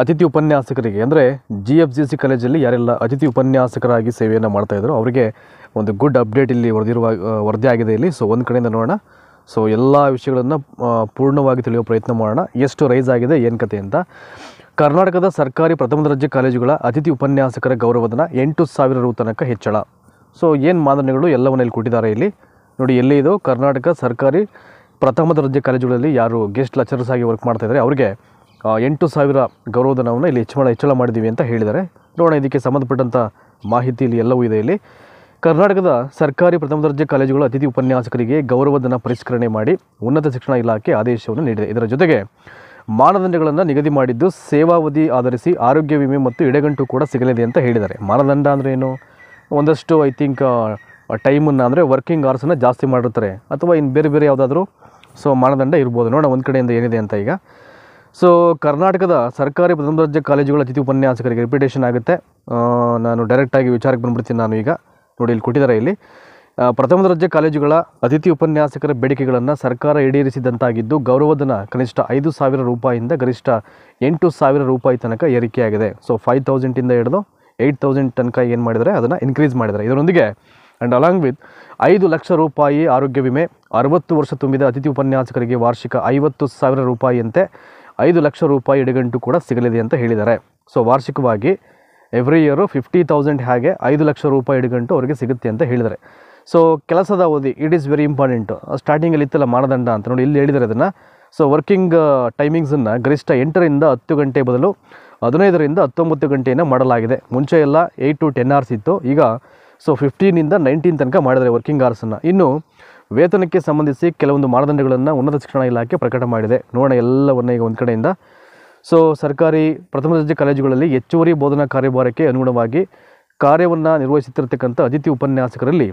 ಅತಿಥಿ ಉಪನ್ಯಾಸಕರಿಗೆ ಅಂದರೆ GFGC ಕಾಲೇಜಲ್ಲಿ ಯಾರೆಲ್ಲ ಅತಿಥಿ ಉಪನ್ಯಾಸಕರಾಗಿ ಸೇವೆಯನ್ನು ಮಾಡ್ತಾಯಿದ್ರು ಅವರಿಗೆ ಒಂದು ಗುಡ್ ಅಪ್ಡೇಟ್ ಇಲ್ಲಿ ವರದಿ ಆಗಿದೆ ಇಲ್ಲಿ. ಸೊ ಒಂದು ಕಡೆಯಿಂದ ನೋಡೋಣ. ಸೊ ಎಲ್ಲ ವಿಷಯಗಳನ್ನು ಪೂರ್ಣವಾಗಿ ತಿಳಿಯುವ ಪ್ರಯತ್ನ ಮಾಡೋಣ. ಎಷ್ಟು ರೈಸ್ ಆಗಿದೆ ಏನು ಕತೆ ಅಂತ. ಕರ್ನಾಟಕದ ಸರ್ಕಾರಿ ಪ್ರಥಮ ದರ್ಜೆ ಕಾಲೇಜುಗಳ ಅತಿಥಿ ಉಪನ್ಯಾಸಕರ ಗೌರವಧನ 8,000 ರು ತನಕ ಹೆಚ್ಚಳ. ಸೊ ಏನು ಮಾನದಂಡಗಳು ಎಲ್ಲವನ್ನ ಇಲ್ಲಿ ಕೊಟ್ಟಿದ್ದಾರೆ ಇಲ್ಲಿ ನೋಡಿ. ಎಲ್ಲಿ ಇದು ಕರ್ನಾಟಕ ಸರ್ಕಾರಿ ಪ್ರಥಮ ದರ್ಜೆ ಕಾಲೇಜುಗಳಲ್ಲಿ ಯಾರು ಗೆಸ್ಟ್ ಲೆಕ್ಚರರ್ಸ್ ಆಗಿ ವರ್ಕ್ ಮಾಡ್ತಾಯಿದ್ದಾರೆ ಅವರಿಗೆ 8,000 ಗೌರವಧನವನ್ನು ಇಲ್ಲಿ ಹೆಚ್ಚಳ ಮಾಡಿದ್ದೀವಿ ಅಂತ ಹೇಳಿದ್ದಾರೆ. ನೋಡೋಣ ಇದಕ್ಕೆ ಸಂಬಂಧಪಟ್ಟಂಥ ಮಾಹಿತಿ ಇಲ್ಲಿ ಎಲ್ಲವೂ ಇದೆ ಇಲ್ಲಿ. ಕರ್ನಾಟಕದ ಸರ್ಕಾರಿ ಪ್ರಥಮ ದರ್ಜೆ ಕಾಲೇಜುಗಳ ಅತಿಥಿ ಉಪನ್ಯಾಸಕರಿಗೆ ಗೌರವಧನ ಪರಿಷ್ಕರಣೆ ಮಾಡಿ ಉನ್ನತ ಶಿಕ್ಷಣ ಇಲಾಖೆ ಆದೇಶವನ್ನು ನೀಡಿದೆ. ಇದರ ಜೊತೆಗೆ ಮಾನದಂಡಗಳನ್ನು ನಿಗದಿ ಮಾಡಿದ್ದು ಸೇವಾವಧಿ ಆಧರಿಸಿ ಆರೋಗ್ಯ ವಿಮೆ ಮತ್ತು ಎಡೆಗಂಟು ಕೂಡ ಸಿಗಲಿದೆ ಅಂತ ಹೇಳಿದ್ದಾರೆ. ಮಾನದಂಡ ಅಂದರೆ ಏನು, ಒಂದಷ್ಟು ಐ ಥಿಂಕ್ ಟೈಮನ್ನು ಅಂದರೆ ವರ್ಕಿಂಗ್ ಅವರ್ಸನ್ನು ಜಾಸ್ತಿ ಮಾಡಿರ್ತಾರೆ ಅಥವಾ ಇನ್ನು ಬೇರೆ ಬೇರೆ ಯಾವುದಾದ್ರೂ ಸೊ ಮಾನದಂಡ ಇರ್ಬೋದು. ನೋಡೋಣ ಒಂದು ಕಡೆಯಿಂದ ಏನಿದೆ ಅಂತ ಈಗ. ಸೊ ಕರ್ನಾಟಕದ ಸರ್ಕಾರಿ ಪ್ರಥಮ ದರ್ಜೆ ಕಾಲೇಜುಗಳ ಅತಿಥಿ ಉಪನ್ಯಾಸಕರಿಗೆ ರಿಪಿಟೇಷನ್ ಆಗುತ್ತೆ. ನಾನು ಡೈರೆಕ್ಟಾಗಿ ವಿಚಾರಕ್ಕೆ ಬಂದುಬಿಡ್ತೀನಿ ನಾನು ಈಗ. ನೋಡಿ ಇಲ್ಲಿ ಕೊಟ್ಟಿದ್ದಾರೆ ಇಲ್ಲಿ ಪ್ರಥಮ ದರ್ಜೆ ಕಾಲೇಜುಗಳ ಅತಿಥಿ ಉಪನ್ಯಾಸಕರ ಬೇಡಿಕೆಗಳನ್ನು ಸರ್ಕಾರ ಈಡೇರಿಸಿದಂತಾಗಿದ್ದು ಗೌರವಧನ ಕನಿಷ್ಠ 5,000 ರೂಪಾಯಿಯಿಂದ ಗರಿಷ್ಠ 8,000 ರೂಪಾಯಿ ತನಕ ಏರಿಕೆಯಾಗಿದೆ. ಸೊ 5,000 ಹಿಡಿದು 8,000 ತನಕ ಏನು ಮಾಡಿದರೆ ಅದನ್ನು ಇನ್ಕ್ರೀಸ್ ಮಾಡಿದ್ದಾರೆ. ಇದರೊಂದಿಗೆ ಆ್ಯಂಡ್ ಅಲಾಂಗ್ ವಿತ್ 5 ಲಕ್ಷ ರೂಪಾಯಿ ಆರೋಗ್ಯ ವಿಮೆ, 60 ವರ್ಷ ತುಂಬಿದ ಅತಿಥಿ ಉಪನ್ಯಾಸಕರಿಗೆ ವಾರ್ಷಿಕ 50,000 ರೂಪಾಯಿಯಂತೆ 5 ಲಕ್ಷ ರೂಪಾಯಿ ಎಡೆಗಂಟು ಕೂಡ ಸಿಗಲಿದೆ ಅಂತ ಹೇಳಿದ್ದಾರೆ. ಸೊ ವಾರ್ಷಿಕವಾಗಿ ಎವ್ರಿ ಇಯರು 50,000 ಹಾಗೆ 5 ಲಕ್ಷ ರೂಪಾಯಿ ಎಡೆಗಂಟು ಅವರಿಗೆ ಸಿಗುತ್ತೆ ಅಂತ ಹೇಳಿದ್ದಾರೆ. ಸೊ ಕೆಲಸದ ಅವಧಿ ಇಟ್ ಈಸ್ ವೆರಿ ಇಂಪಾರ್ಟೆಂಟು. ಸ್ಟಾರ್ಟಿಂಗಲ್ಲಿ ಇತ್ತಲ್ಲ ಮಾನದಂಡ ಅಂತ ನೋಡಿ ಇಲ್ಲಿ ಹೇಳಿದ್ದಾರೆ ಅದನ್ನು. ಸೊ ವರ್ಕಿಂಗ್ ಟೈಮಿಂಗ್ಸನ್ನು ಗರಿಷ್ಠ 8 ರಿಂದ 10 ಗಂಟೆ ಬದಲು 15 ರಿಂದ 19 ಗಂಟೆಯನ್ನು ಮಾಡಲಾಗಿದೆ. ಮುಂಚೆ ಎಲ್ಲ 8 to 10 hours ಇತ್ತು. ಈಗ ಸೊ 15 ರಿಂದ 19 ತನಕ ಮಾಡಿದರೆ ವರ್ಕಿಂಗ್ ಅವರ್ಸನ್ನು. ಇನ್ನು ವೇತನಕ್ಕೆ ಸಂಬಂಧಿಸಿ ಕೆಲವೊಂದು ಮಾನದಂಡಗಳನ್ನು ಉನ್ನತ ಶಿಕ್ಷಣ ಇಲಾಖೆ ಪ್ರಕಟ ಮಾಡಿದೆ. ನೋಡೋಣ ಎಲ್ಲವನ್ನ ಈಗ ಒಂದು ಕಡೆಯಿಂದ. ಸೊ ಸರ್ಕಾರಿ ಪ್ರಥಮ ದರ್ಜೆ ಕಾಲೇಜುಗಳಲ್ಲಿ ಹೆಚ್ಚುವರಿ ಬೋಧನಾ ಕಾರ್ಯಭಾರಕ್ಕೆ ಅನುಗುಣವಾಗಿ ಕಾರ್ಯವನ್ನು ನಿರ್ವಹಿಸುತ್ತಿರತಕ್ಕಂಥ ಅತಿಥಿ ಉಪನ್ಯಾಸಕರಲ್ಲಿ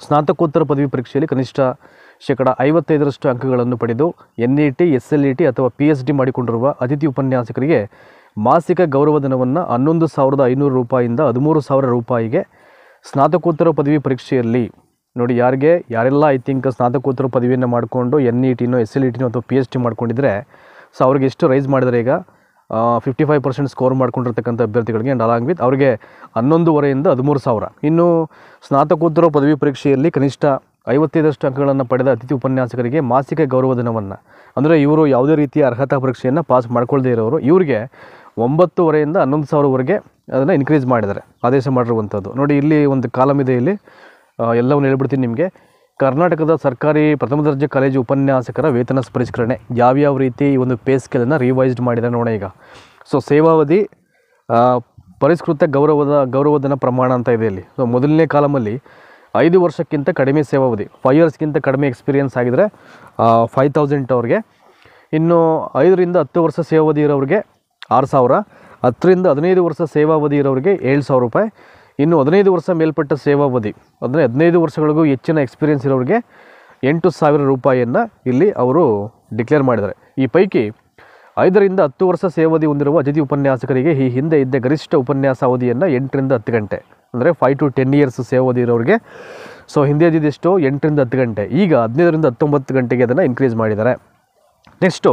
ಸ್ನಾತಕೋತ್ತರ ಪದವಿ ಪರೀಕ್ಷೆಯಲ್ಲಿ ಕನಿಷ್ಠ 55% ಅಂಕಗಳನ್ನು ಪಡೆದು NET, SLET ಅಥವಾ PhD ಮಾಡಿಕೊಂಡಿರುವ ಅತಿಥಿ ಉಪನ್ಯಾಸಕರಿಗೆ ಮಾಸಿಕ ಗೌರವಧನವನ್ನು 11,500 ರೂಪಾಯಿಯಿಂದ 13,000 ರೂಪಾಯಿಗೆ, ಸ್ನಾತಕೋತ್ತರ ಪದವಿ ಪರೀಕ್ಷೆಯಲ್ಲಿ ನೋಡಿ ಯಾರೆಲ್ಲ ಐ ಥಿಂಕ್ ಸ್ನಾತಕೋತ್ತರ ಪದವಿಯನ್ನು ಮಾಡಿಕೊಂಡು NET, SLET ಅಥವಾ PhD ಮಾಡ್ಕೊಂಡಿದ್ರೆ ಸೊ ಅವ್ರಿಗೆ ಎಷ್ಟು ರೈಸ್ ಮಾಡಿದರೆ ಈಗ 55% ಸ್ಕೋರ್ ಮಾಡ್ಕೊಂಡಿರ್ತಕ್ಕಂಥ ಅಭ್ಯರ್ಥಿಗಳಿಗೆ ಆ್ಯಂಡ್ ಅಲಾಂಗ್ ವಿತ್ ಅವರಿಗೆ 11,500ರಿಂದ 13,000. ಇನ್ನು ಸ್ನಾತಕೋತ್ತರ ಪದವಿ ಪರೀಕ್ಷೆಯಲ್ಲಿ ಕನಿಷ್ಠ 55% ಅಂಕಗಳನ್ನು ಪಡೆದ ಅತಿಥಿ ಉಪನ್ಯಾಸಕರಿಗೆ ಮಾಸಿಕ ಗೌರವಧನವನ್ನು ಅಂದರೆ ಇವರು ಯಾವುದೇ ರೀತಿಯ ಅರ್ಹತಾ ಪರೀಕ್ಷೆಯನ್ನು ಪಾಸ್ ಮಾಡ್ಕೊಳ್ಳದೇ ಇರೋರು ಇವರಿಗೆ 9,500ರಿಂದ 11,000ವರೆಗೆ ಅದನ್ನು ಇನ್ಕ್ರೀಸ್ ಮಾಡಿದ್ದಾರೆ, ಆದೇಶ ಮಾಡಿರುವಂಥದ್ದು. ನೋಡಿ ಇಲ್ಲಿ ಒಂದು ಕಾಲಮ್ ಇದೆ, ಇಲ್ಲಿ ಎಲ್ಲವನ್ನು ಹೇಳ್ಬಿಡ್ತೀನಿ ನಿಮಗೆ. ಕರ್ನಾಟಕದ ಸರ್ಕಾರಿ ಪ್ರಥಮ ದರ್ಜೆ ಕಾಲೇಜು ಉಪನ್ಯಾಸಕರ ವೇತನ ಪರಿಷ್ಕರಣೆ ಯಾವ್ಯಾವ ರೀತಿ ಈ ಒಂದು ಪೇ ಸ್ಕೇಲನ್ನು ರಿವೈಸ್ಡ್ ಮಾಡಿದ್ದಾರೆ ನೋಡೋಣ ಈಗ. ಸೊ ಸೇವಾವಧಿ ಪರಿಷ್ಕೃತ ಗೌರವಧನ ಪ್ರಮಾಣ ಅಂತ ಇದೆ ಇಲ್ಲಿ. ಸೊ ಮೊದಲನೇ ಕಾಲಮಲ್ಲಿ 5 ವರ್ಷಕ್ಕಿಂತ ಕಡಿಮೆ ಸೇವಾವಧಿ 5 yearsಗಿಂತ ಕಡಿಮೆ ಎಕ್ಸ್ಪೀರಿಯನ್ಸ್ ಆಗಿದರೆ 5,000 ಅವ್ರಿಗೆ. ಇನ್ನು 5 ರಿಂದ 10 ವರ್ಷ ಸೇವಾವಧಿ ಇರೋರಿಗೆ 6,000, 10 ರಿಂದ 15 ವರ್ಷ ಸೇವಾವಧಿ ಇರೋರಿಗೆ 7,000 ರೂಪಾಯಿ. ಇನ್ನು 15 ವರ್ಷ ಮೇಲ್ಪಟ್ಟ ಸೇವಾವಧಿ ಅಂದರೆ 15 ವರ್ಷಗಳಿಗೂ ಹೆಚ್ಚಿನ ಎಕ್ಸ್ಪೀರಿಯನ್ಸ್ ಇರೋರಿಗೆ 8,000 ರೂಪಾಯಿಯನ್ನು ಇಲ್ಲಿ ಅವರು ಡಿಕ್ಲೇರ್ ಮಾಡಿದ್ದಾರೆ. ಈ ಪೈಕಿ 5 ರಿಂದ 10 ವರ್ಷ ಸೇವಾವಧಿ ಹೊಂದಿರುವ ಅತಿಥಿ ಉಪನ್ಯಾಸಕರಿಗೆ ಈ ಹಿಂದೆ ಇದ್ದ ಗರಿಷ್ಠ ಉಪನ್ಯಾಸ ಅವಧಿಯನ್ನು 8 ರಿಂದ 10 ಗಂಟೆ ಅಂದರೆ 5 to 10 years ಸೇವಾವಧಿ ಇರೋರಿಗೆ ಸೊ ಹಿಂದೆ ಇದ್ದಿದ್ದೆಷ್ಟು 8 ರಿಂದ 10 ಗಂಟೆ, ಈಗ 15 ರಿಂದ 19 ಗಂಟೆಗೆ ಅದನ್ನು ಇನ್ಕ್ರೀಸ್ ಮಾಡಿದ್ದಾರೆ. ನೆಕ್ಸ್ಟು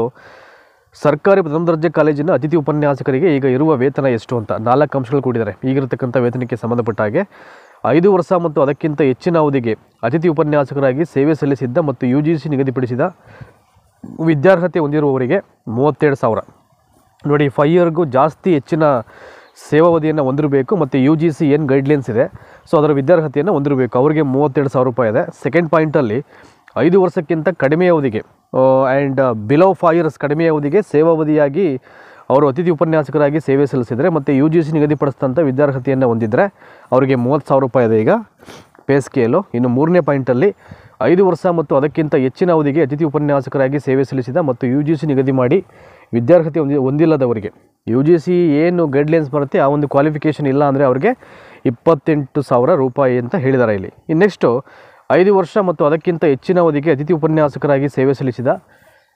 ಸರ್ಕಾರಿ ಪ್ರಥಮ ದರ್ಜೆ ಕಾಲೇಜಿನ ಅತಿಥಿ ಉಪನ್ಯಾಸಕರಿಗೆ ಈಗ ಇರುವ ವೇತನ ಎಷ್ಟು ಅಂತ 4 ಅಂಶಗಳು ಕೊಟ್ಟಿದ್ದಾರೆ. ಈಗಿರತಕ್ಕಂಥ ವೇತನಕ್ಕೆ ಸಂಬಂಧಪಟ್ಟ ಹಾಗೆ 5 ವರ್ಷ ಮತ್ತು ಅದಕ್ಕಿಂತ ಹೆಚ್ಚಿನ ಅವಧಿಗೆ ಅತಿಥಿ ಉಪನ್ಯಾಸಕರಾಗಿ ಸೇವೆ ಸಲ್ಲಿಸಿದ್ದ ಮತ್ತು UGC ನಿಗದಿಪಡಿಸಿದ ವಿದ್ಯಾರ್ಹತೆ ಹೊಂದಿರುವವರಿಗೆ 37,000. ನೋಡಿ 5 yearಗೂ ಜಾಸ್ತಿ ಹೆಚ್ಚಿನ ಸೇವಾವಧಿಯನ್ನು ಹೊಂದಿರಬೇಕು ಮತ್ತು UGC ಏನು ಗೈಡ್ಲೈನ್ಸ್ ಇದೆ ಸೊ ಅದರ ವಿದ್ಯಾರ್ಹತೆಯನ್ನು ಹೊಂದಿರಬೇಕು, ಅವರಿಗೆ 37,000 ರೂಪಾಯಿ ಇದೆ. ಸೆಕೆಂಡ್ ಪಾಯಿಂಟಲ್ಲಿ 5 ವರ್ಷಕ್ಕಿಂತ ಕಡಿಮೆ ಅವಧಿಗೆ ಆ್ಯಂಡ್ ಬಿಲೋ 5 years ಕಡಿಮೆ ಅವಧಿಗೆ ಸೇವಾವಧಿಯಾಗಿ ಅವರು ಅತಿಥಿ ಉಪನ್ಯಾಸಕರಾಗಿ ಸೇವೆ ಸಲ್ಲಿಸಿದರೆ ಮತ್ತು UGC ನಿಗದಿಪಡಿಸಿದಂಥ ವಿದ್ಯಾರ್ಹತೆಯನ್ನು ಹೊಂದಿದರೆ ಅವರಿಗೆ 30,000 ರೂಪಾಯಿ ಇದೆ ಈಗ ಪೇ ಸ್ಕೇಲು. ಇನ್ನು 3ನೇ ಪಾಯಿಂಟಲ್ಲಿ 5 ವರ್ಷ ಮತ್ತು ಅದಕ್ಕಿಂತ ಹೆಚ್ಚಿನ ಅವಧಿಗೆ ಅತಿಥಿ ಉಪನ್ಯಾಸಕರಾಗಿ ಸೇವೆ ಸಲ್ಲಿಸಿದ ಮತ್ತು UGC ನಿಗದಿ ಮಾಡಿ ವಿದ್ಯಾರ್ಹತೆ ಹೊಂದಿಲ್ಲದವರಿಗೆ UGC ಏನು ಗೈಡ್ಲೈನ್ಸ್ ಬರುತ್ತೆ ಆ ಒಂದು ಕ್ವಾಲಿಫಿಕೇಷನ್ ಇಲ್ಲ ಅಂದರೆ ಅವರಿಗೆ 28,000 ರೂಪಾಯಿ ಅಂತ ಹೇಳಿದ್ದಾರೆ ಇಲ್ಲಿ. ಇನ್ನು ನೆಕ್ಸ್ಟು 5 ವರ್ಷ ಮತ್ತು ಅದಕ್ಕಿಂತ ಹೆಚ್ಚಿನ ಅವಧಿಗೆ ಅತಿಥಿ ಉಪನ್ಯಾಸಕರಾಗಿ ಸೇವೆ ಸಲ್ಲಿಸಿದ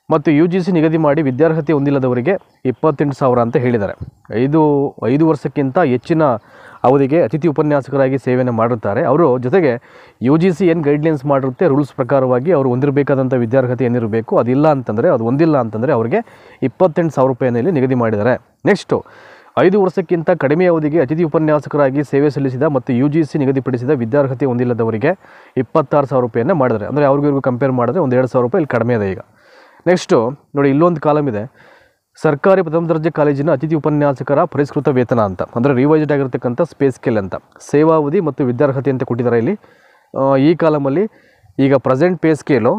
ಮತ್ತು UGC ನಿಗದಿ ಮಾಡಿ ವಿದ್ಯಾರ್ಹತೆ ಹೊಂದಿಲ್ಲದವರಿಗೆ 28,000 ಅಂತ ಹೇಳಿದ್ದಾರೆ. 5 ವರ್ಷಕ್ಕಿಂತ ಹೆಚ್ಚಿನ ಅವಧಿಗೆ ಅತಿಥಿ ಉಪನ್ಯಾಸಕರಾಗಿ ಸೇವೆಯನ್ನು ಮಾಡಿರ್ತಾರೆ. ಅವರು ಜೊತೆಗೆ UGC ಏನು ಗೈಡ್ಲೈನ್ಸ್ ಮಾಡಿರುತ್ತೆ ರೂಲ್ಸ್ ಪ್ರಕಾರವಾಗಿ ಅವರು ಹೊಂದಿರಬೇಕಾದಂಥ ವಿದ್ಯಾರ್ಹತೆ ಏನಿರಬೇಕು, ಅದಿಲ್ಲ ಅಂತಂದರೆ, ಅದು ಹೊಂದಿಲ್ಲ ಅಂತಂದರೆ ಅವರಿಗೆ 28,000 ರೂಪಾಯಿನಲ್ಲಿ ನಿಗದಿ ಮಾಡಿದ್ದಾರೆ. ನೆಕ್ಸ್ಟು 5 ವರ್ಷಕ್ಕಿಂತ ಕಡಿಮೆ ಅವಧಿಗೆ ಅತಿಥಿ ಉಪನ್ಯಾಸಕರಾಗಿ ಸೇವೆ ಸಲ್ಲಿಸಿದ ಮತ್ತು UGC ನಿಗದಿಪಡಿಸಿದ ವಿದ್ಯಾರ್ಹತೆ ಹೊಂದಿಲ್ಲದವರಿಗೆ 26,000 ರೂಪಾಯಿಯನ್ನು ಮಾಡಿದ್ದಾರೆ. ಅಂದರೆ ಅವ್ರಿಗೂ ಕಂಪೇರ್ ಮಾಡಿದ್ರೆ ಒಂದು 2,000 ರೂಪಾಯಿ ಇಲ್ಲಿ ಕಡಿಮೆ ಇದೆ ಈಗ. ನೆಕ್ಸ್ಟು ನೋಡಿ, ಇಲ್ಲೊಂದು ಕಾಲಮ್ ಇದೆ, ಸರ್ಕಾರಿ ಪ್ರಥಮ ದರ್ಜೆ ಕಾಲೇಜಿನ ಅತಿಥಿ ಉಪನ್ಯಾಸಕರ ಪರಿಷ್ಕೃತ ವೇತನ ಅಂತ, ಅಂದರೆ ರಿವೈಸ್ಡ್ ಆಗಿರ್ತಕ್ಕಂಥ ಸ್ಪೇಸ್ ಸ್ಕೇಲ್ ಅಂತ, ಸೇವಾವಧಿ ಮತ್ತು ವಿದ್ಯಾರ್ಹತೆ ಅಂತ ಕೊಟ್ಟಿದ್ದಾರೆ ಇಲ್ಲಿ. ಈ ಕಾಲಮಲ್ಲಿ ಈಗ ಪ್ರೆಸೆಂಟ್ ಪೇ ಸ್ಕೇಲು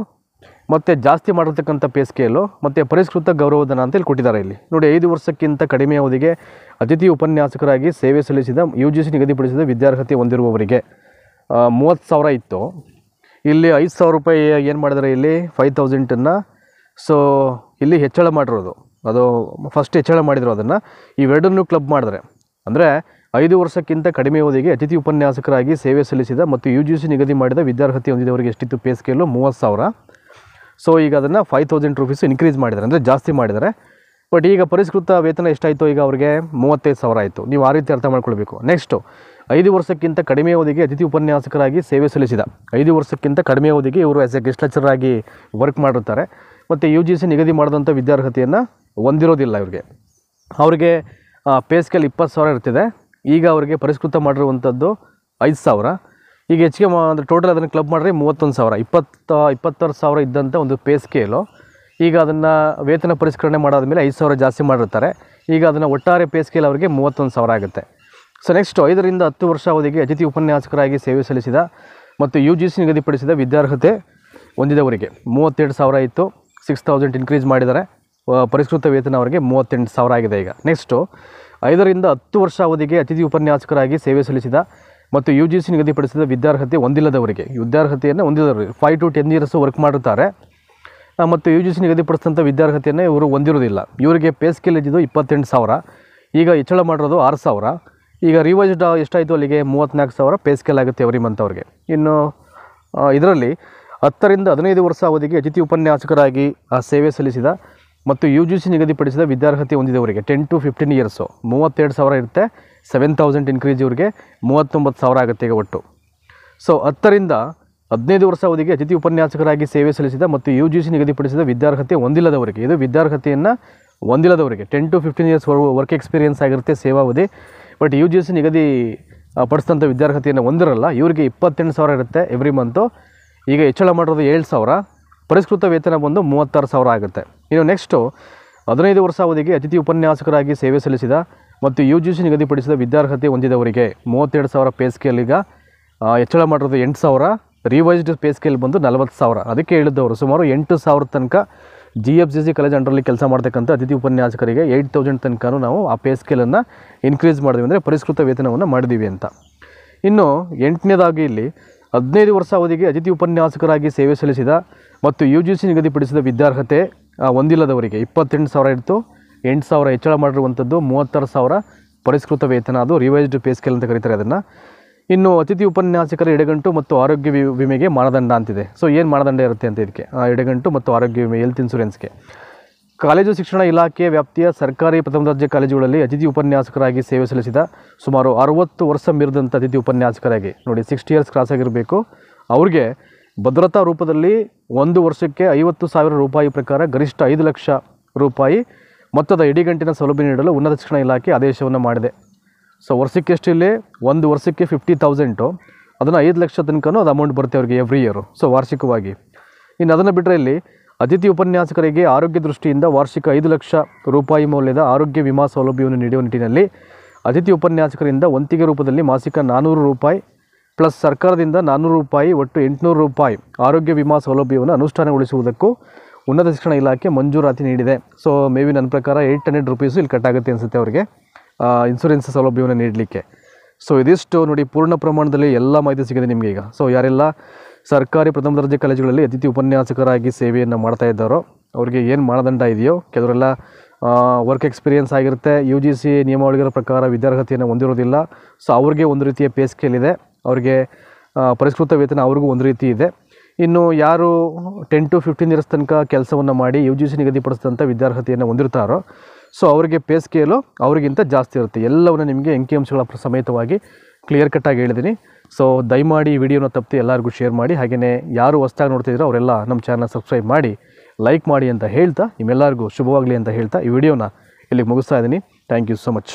ಮತ್ತು ಜಾಸ್ತಿ ಮಾಡಿರ್ತಕ್ಕಂಥ ಪೇ ಸ್ಕೇಲು ಮತ್ತು ಪರಿಷ್ಕೃತ ಗೌರವಧನ ಅಂತ ಇಲ್ಲಿ ಕೊಟ್ಟಿದ್ದಾರೆ ಇಲ್ಲಿ. ನೋಡಿ, 5 ವರ್ಷಕ್ಕಿಂತ ಕಡಿಮೆ ಅವಧಿಗೆ ಅತಿಥಿ ಉಪನ್ಯಾಸಕರಾಗಿ ಸೇವೆ ಸಲ್ಲಿಸಿದ UGC ನಿಗದಿಪಡಿಸಿದ ವಿದ್ಯಾರ್ಹತೆ ಹೊಂದಿರುವವರಿಗೆ 30,000 ಇತ್ತು. ಇಲ್ಲಿ 5,000 ರೂಪಾಯಿ ಏನು ಮಾಡಿದ್ದಾರೆ ಇಲ್ಲಿ 5,000 ಸೊ ಇಲ್ಲಿ ಹೆಚ್ಚಳ ಮಾಡಿರೋದು, ಅದು ಫಸ್ಟ್ ಹೆಚ್ಚಳ ಮಾಡಿದ್ರು, ಅದನ್ನು ಇವೆರಡನ್ನೂ ಕ್ಲಬ್ ಮಾಡಿದ್ರೆ ಅಂದರೆ 5 ವರ್ಷಕ್ಕಿಂತ ಕಡಿಮೆ ಅವಧಿಗೆ ಅತಿಥಿ ಉಪನ್ಯಾಸಕರಾಗಿ ಸೇವೆ ಸಲ್ಲಿಸಿದ ಮತ್ತು UGC ನಿಗದಿ ಮಾಡಿದ ವಿದ್ಯಾರ್ಹತೆ ಹೊಂದಿದವರಿಗೆ ಎಷ್ಟಿತ್ತು ಪೇ ಸ್ಕೇಲು 30,000. ಸೊ ಈಗ ಅದನ್ನು 5,000 ರೂಪೀಸ್ ಇನ್ಕ್ರೀಸ್ ಮಾಡಿದ್ದಾರೆ, ಅಂದರೆ ಜಾಸ್ತಿ ಮಾಡಿದ್ದಾರೆ. ಬಟ್ ಈಗ ಪರಿಷ್ಕೃತ ವೇತನ ಎಷ್ಟಾಯಿತು ಈಗ ಅವ್ರಿಗೆ 35,000 ಆಯಿತು. ನೀವು ಆ ರೀತಿ ಅರ್ಥ ಮಾಡ್ಕೊಳ್ಬೇಕು. ನೆಕ್ಸ್ಟು 5 ವರ್ಷಕ್ಕಿಂತ ಕಡಿಮೆ ಅವಧಿಗೆ ಅತಿಥಿ ಉಪನ್ಯಾಸಕರಾಗಿ ಸೇವೆ ಸಲ್ಲಿಸಿದ, 5 ವರ್ಷಕ್ಕಿಂತ ಕಡಿಮೆ ಅವಧಿಗೆ ಇವರು ಆ್ಯಸ್ ಎ ಗೆಸ್ಟ್ ಲೆಕ್ಚರ್ ಆಗಿ ವರ್ಕ್ ಮಾಡಿರ್ತಾರೆ ಮತ್ತು UGC ನಿಗದಿ ಮಾಡಿದಂಥ ವಿದ್ಯಾರ್ಹತೆಯನ್ನು ಹೊಂದಿರೋದಿಲ್ಲ ಅವ್ರಿಗೆ ಪೇ ಸ್ಕೇಲ್ 20,000 ಇರ್ತಿದೆ. ಈಗ ಅವರಿಗೆ ಪರಿಷ್ಕೃತ ಮಾಡಿರುವಂಥದ್ದು 5,000. ಈಗ ಹೆಚ್ಚಿಗೆ ಅಂದರೆ ಟೋಟಲ್ ಅದನ್ನು ಕ್ಲಬ್ ಮಾಡಿದ್ರೆ 31,000, 26,000 ಇದ್ದಂಥ ಒಂದು ಪೇ ಸ್ಕೇಲು ಈಗ ಅದನ್ನು ವೇತನ ಪರಿಷ್ಕರಣೆ ಮಾಡಾದ ಮೇಲೆ 5,000 ಜಾಸ್ತಿ ಮಾಡಿರ್ತಾರೆ. ಈಗ ಅದನ್ನು ಒಟ್ಟಾರೆ ಪೇ ಸ್ಕೇಲ್ ಅವರಿಗೆ 31,000 ಆಗುತ್ತೆ. ಸೊ ನೆಕ್ಸ್ಟ್ 5 ರಿಂದ 10 ವರ್ಷ ಅವಧಿಗೆ ಅತಿಥಿ ಉಪನ್ಯಾಸಕರಾಗಿ ಸೇವೆ ಸಲ್ಲಿಸಿದ ಮತ್ತು UGC ನಿಗದಿಪಡಿಸಿದ ವಿದ್ಯಾರ್ಹತೆ ಹೊಂದಿದವರಿಗೆ 32,000 ಇತ್ತು, 6,000 ಇನ್ಕ್ರೀಸ್ ಮಾಡಿದ್ದಾರೆ. ಪರಿಷ್ಕೃತ ವೇತನ ಅವರಿಗೆ 38,000 ಆಗಿದೆ ಈಗ. ನೆಕ್ಸ್ಟು 5 ರಿಂದ 10 ವರ್ಷ ಅವಧಿಗೆ ಅತಿಥಿ ಉಪನ್ಯಾಸಕರಾಗಿ ಸೇವೆ ಸಲ್ಲಿಸಿದ ಮತ್ತು UGC ನಿಗದಿಪಡಿಸಿದ ವಿದ್ಯಾರ್ಹತೆ ಹೊಂದಿಲ್ಲದವರಿಗೆ, ವಿದ್ಯಾರ್ಹತೆಯನ್ನು ಹೊಂದಿದವರಿಗೆ 5 to 10 ಇಯರ್ಸ್ ವರ್ಕ್ ಮಾಡಿರ್ತಾರೆ ಮತ್ತು UGC ನಿಗದಿಪಡಿಸಿದಂಥ ವಿದ್ಯಾರ್ಹತೆಯನ್ನು ಇವರು ಹೊಂದಿರೋದಿಲ್ಲ. ಇವರಿಗೆ ಪೇ ಸ್ಕೇಲ್ ಇದ್ದಿದ್ದು 28,000, ಈಗ ಹೆಚ್ಚಳ ಮಾಡಿರೋದು 6,000. ಈಗ ರಿವೈಸ್ಡ್ ಎಷ್ಟಾಯಿತು ಅಲ್ಲಿಗೆ 34,000 ಪೇ ಸ್ಕೇಲ್ ಆಗುತ್ತೆ ಎವ್ರಿ ಮಂತ್ ಅವ್ರಿಗೆ. ಇನ್ನು ಇದರಲ್ಲಿ 10 ರಿಂದ 15 ವರ್ಷ ಅವಧಿಗೆ ಅತಿಥಿ ಉಪನ್ಯಾಸಕರಾಗಿ ಸೇವೆ ಸಲ್ಲಿಸಿದ ಮತ್ತು UGC ನಿಗದಿಪಡಿಸಿದ ವಿದ್ಯಾರ್ಹತೆ ಹೊಂದಿದವರಿಗೆ 10 to 15 ಇಯರ್ಸು 32,000 ಇರುತ್ತೆ, 7,000 ಇನ್ಕ್ರೀಸ್ ಇವರಿಗೆ 39,000 ಆಗುತ್ತೆ ಈಗ ಒಟ್ಟು. ಸೊ 10 ರಿಂದ 15 ವರ್ಷ ಅವಧಿಗೆ ಅತಿಥಿ ಉಪನ್ಯಾಸಕರಾಗಿ ಸೇವೆ ಸಲ್ಲಿಸಿದ ಮತ್ತು UGC ನಿಗದಿಪಡಿಸಿದ ವಿದ್ಯಾರ್ಹತೆ ಹೊಂದಿಲ್ಲದವರಿಗೆ, ಇದು ವಿದ್ಯಾರ್ಹತೆಯನ್ನು ಹೊಂದಿಲ್ಲದವರಿಗೆ 10 to 15 ಇಯರ್ಸ್ ವರ್ಕ್ ಎಕ್ಸ್ಪೀರಿಯನ್ಸ್ ಆಗಿರುತ್ತೆ ಸೇವಾವಧಿ. ಬಟ್ UGC ನಿಗದಿ ಪಡಿಸಿದಂಥ ವಿದ್ಯಾರ್ಹತೆಯನ್ನು ಹೊಂದಿರಲ್ಲ, ಇವರಿಗೆ 28,000 ಇರುತ್ತೆ ಎವ್ರಿ ಮಂತು. ಈಗ ಹೆಚ್ಚಳ ಮಾಡಿರೋದು 7,000, ಪರಿಷ್ಕೃತ ವೇತನ ಬಂದು 36,000 ಆಗುತ್ತೆ. ಇನ್ನು ನೆಕ್ಸ್ಟು 15 ವರ್ಷ ಅವಧಿಗೆ ಅತಿಥಿ ಉಪನ್ಯಾಸಕರಾಗಿ ಸೇವೆ ಸಲ್ಲಿಸಿದ ಮತ್ತು UGC ನಿಗದಿಪಡಿಸಿದ ವಿದ್ಯಾರ್ಹತೆ ಹೊಂದಿದವರಿಗೆ 32,000 ಪೇ ಸ್ಕೇಲ್ ಈಗ ಹೆಚ್ಚಳ ಮಾಡಿರೋದು 8,000, ರಿವೈಸ್ಡ್ ಪೇ ಸ್ಕೇಲ್ ಬಂದು 40,000. ಅದಕ್ಕೆ ಹೇಳಿದ್ದವರು ಸುಮಾರು 8,000 ತನಕ GFGC ಕಾಲೇಜ್ ಅಂಡರಲ್ಲಿ ಕೆಲಸ ಮಾಡ್ತಕ್ಕಂಥ ಅತಿಥಿ ಉಪನ್ಯಾಸಕರಿಗೆ 8,000 ತನಕ ನಾವು ಆ ಪೇ ಸ್ಕೇಲನ್ನು ಇನ್ಕ್ರೀಸ್ ಮಾಡಿದ್ವಿ, ಅಂದರೆ ಪರಿಷ್ಕೃತ ವೇತನವನ್ನು ಮಾಡಿದ್ದೀವಿ ಅಂತ. ಇನ್ನು 8ನೇದಾಗಿ ಇಲ್ಲಿ 15 ವರ್ಷ ಅವಧಿಗೆ ಅತಿಥಿ ಉಪನ್ಯಾಸಕರಾಗಿ ಸೇವೆ ಸಲ್ಲಿಸಿದ ಮತ್ತು UGC ನಿಗದಿಪಡಿಸಿದ ವಿದ್ಯಾರ್ಹತೆ ಹೊಂದಿಲ್ಲದವರಿಗೆ 28,000 ಇತ್ತು, 8,000 ಹೆಚ್ಚಳ ಮಾಡಿರುವಂಥದ್ದು 36,000 ಪರಿಷ್ಕೃತ ವೇತನ, ಅದು ರಿವೈಸ್ಡ್ ಪೇ ಸ್ಕೇಲ್ ಅಂತ ಕರೀತಾರೆ ಅದನ್ನು. ಇನ್ನು ಅತಿಥಿ ಉಪನ್ಯಾಸಕರ ಎಡೆಗಂಟು ಮತ್ತು ಆರೋಗ್ಯ ವಿಮೆಗೆ ಮಾನದಂಡ ಅಂತಿದೆ. ಸೊ ಏನು ಮಾನದಂಡ ಇರುತ್ತೆ ಅಂತ ಇದಕ್ಕೆ, ಎಡೆಗಂಟು ಮತ್ತು ಆರೋಗ್ಯ ವಿಮೆ, ಹೆಲ್ತ್ ಇನ್ಶೂರೆನ್ಸ್ಗೆ. ಕಾಲೇಜು ಶಿಕ್ಷಣ ಇಲಾಖೆ ವ್ಯಾಪ್ತಿಯ ಸರ್ಕಾರಿ ಪ್ರಥಮ ದರ್ಜೆ ಕಾಲೇಜುಗಳಲ್ಲಿ ಅತಿಥಿ ಉಪನ್ಯಾಸಕರಾಗಿ ಸೇವೆ ಸಲ್ಲಿಸಿದ ಸುಮಾರು 60 ವರ್ಷ ಮೀರಿದಂಥ ಅತಿಥಿ ಉಪನ್ಯಾಸಕರಾಗಿ, ನೋಡಿ 60 ಇಯರ್ಸ್ ಕ್ರಾಸ್ ಆಗಿರಬೇಕು, ಅವ್ರಿಗೆ ಭದ್ರತಾ ರೂಪದಲ್ಲಿ 1 ವರ್ಷಕ್ಕೆ 50,000 ರೂಪಾಯಿ ಪ್ರಕಾರ ಗರಿಷ್ಠ 5 ಲಕ್ಷ ರೂಪಾಯಿ ಮೊತ್ತದ ಇಡಿಗಂಟಿನ ಸೌಲಭ್ಯ ನೀಡಲು ಉನ್ನತ ಶಿಕ್ಷಣ ಇಲಾಖೆ ಆದೇಶವನ್ನು ಮಾಡಿದೆ. ಸೊ ವರ್ಷಕ್ಕೆ ಎಷ್ಟಿಲ್ಲಿ 1 ವರ್ಷಕ್ಕೆ 50,000, ಅದನ್ನು 5 ಲಕ್ಷ ತನಕನೂ ಅದು ಅಮೌಂಟ್ ಬರುತ್ತೆ ಅವರಿಗೆ ಎವ್ರಿ ಇಯರು, ಸೊ ವಾರ್ಷಿಕವಾಗಿ. ಇನ್ನು ಅದನ್ನು ಬಿಟ್ಟರೆ ಇಲ್ಲಿ ಅತಿಥಿ ಉಪನ್ಯಾಸಕರಿಗೆ ಆರೋಗ್ಯ ದೃಷ್ಟಿಯಿಂದ ವಾರ್ಷಿಕ 5 ಲಕ್ಷ ರೂಪಾಯಿ ಮೌಲ್ಯದ ಆರೋಗ್ಯ ವಿಮಾ ಸೌಲಭ್ಯವನ್ನು ನೀಡುವ ನಿಟ್ಟಿನಲ್ಲಿ ಅತಿಥಿ ಉಪನ್ಯಾಸಕರಿಂದ ವಂತಿಗೆ ರೂಪದಲ್ಲಿ ಮಾಸಿಕ 400 ರೂಪಾಯಿ ಪ್ಲಸ್ ಸರ್ಕಾರದಿಂದ 400 ರೂಪಾಯಿ ಒಟ್ಟು 800 ರೂಪಾಯಿ ಆರೋಗ್ಯ ವಿಮಾ ಸೌಲಭ್ಯವನ್ನು ಅನುಷ್ಠಾನಗೊಳಿಸುವುದಕ್ಕೂ ಉನ್ನತ ಶಿಕ್ಷಣ ಇಲಾಖೆ ಮಂಜೂರಾತಿ ನೀಡಿದೆ. ಸೊ ಮೇ ಬಿ ನನ್ನ ಪ್ರಕಾರ 800 ರೂಪೀಸು ಇಲ್ಲಿ ಕಟ್ಟಾಗುತ್ತೆ ಅನಿಸುತ್ತೆ ಅವರಿಗೆ ಇನ್ಶೂರೆನ್ಸ್ ಸೌಲಭ್ಯವನ್ನು ನೀಡಲಿಕ್ಕೆ. ಸೊ ಇದಿಷ್ಟು ನೋಡಿ, ಪೂರ್ಣ ಪ್ರಮಾಣದಲ್ಲಿ ಎಲ್ಲ ಮಾಹಿತಿ ಸಿಗಿದೆ ನಿಮಗೆ ಈಗ. ಸೊ ಯಾರೆಲ್ಲ ಸರ್ಕಾರಿ ಪ್ರಥಮ ದರ್ಜೆ ಕಾಲೇಜುಗಳಲ್ಲಿ ಅತಿಥಿ ಉಪನ್ಯಾಸಕರಾಗಿ ಸೇವೆಯನ್ನು ಮಾಡ್ತಾ ಇದ್ದಾರೋ ಅವರಿಗೆ ಏನು ಮಾನದಂಡ ಇದೆಯೋ, ಕೆಲವರೆಲ್ಲ ವರ್ಕ್ ಎಕ್ಸ್ಪೀರಿಯನ್ಸ್ ಆಗಿರುತ್ತೆ, UGC ನಿಯಮಾವಳಿಗಳ ಪ್ರಕಾರ ವಿದ್ಯಾರ್ಹತೆಯನ್ನು ಹೊಂದಿರೋದಿಲ್ಲ, ಸೊ ಅವ್ರಿಗೆ ಒಂದು ರೀತಿಯ ಪೇ ಸ್ಕೇಲ್ ಇದೆ, ಅವರಿಗೆ ಪರಿಷ್ಕೃತ ವೇತನ ಅವ್ರಿಗೂ ಒಂದು ರೀತಿ ಇದೆ. ಇನ್ನು ಯಾರು 10 to 15 ಇಯರ್ಸ್ ತನಕ ಕೆಲಸವನ್ನು ಮಾಡಿ UGC ನಿಗದಿಪಡಿಸಿದಂಥ ವಿದ್ಯಾರ್ಹತೆಯನ್ನು ಹೊಂದಿರ್ತಾರೋ, ಸೊ ಅವರಿಗೆ ಪೇ ಸ್ಕೇಲು ಅವರಿಗಿಂತ ಜಾಸ್ತಿ ಇರುತ್ತೆ. ಎಲ್ಲವನ್ನ ನಿಮಗೆ ಅಂಕಿಅಂಶಗಳ ಸಮೇತವಾಗಿ ಕ್ಲಿಯರ್ ಕಟ್ಟಾಗಿ ಹೇಳಿದ್ದೀನಿ. ಸೊ ದಯಮಾಡಿ ಈ ವಿಡಿಯೋನ ತಪ್ಪದೆ ಎಲ್ಲರಿಗೂ ಶೇರ್ ಮಾಡಿ. ಹಾಗೆಯೇ ಯಾರು ಹೊಸದಾಗಿ ನೋಡ್ತಿದ್ದೀರೋ ಅವರೆಲ್ಲ ನಮ್ಮ ಚಾನಲ್ ಸಬ್ಸ್ಕ್ರೈಬ್ ಮಾಡಿ, ಲೈಕ್ ಮಾಡಿ ಅಂತ ಹೇಳ್ತಾ, ನಿಮ್ಮೆಲ್ಲರಿಗೂ ಶುಭವಾಗಲಿ ಅಂತ ಹೇಳ್ತಾ ಈ ವಿಡಿಯೋನ ಇಲ್ಲಿಗೆ ಮುಗಿಸ್ತಾ ಇದ್ದೀನಿ. Thank you so much.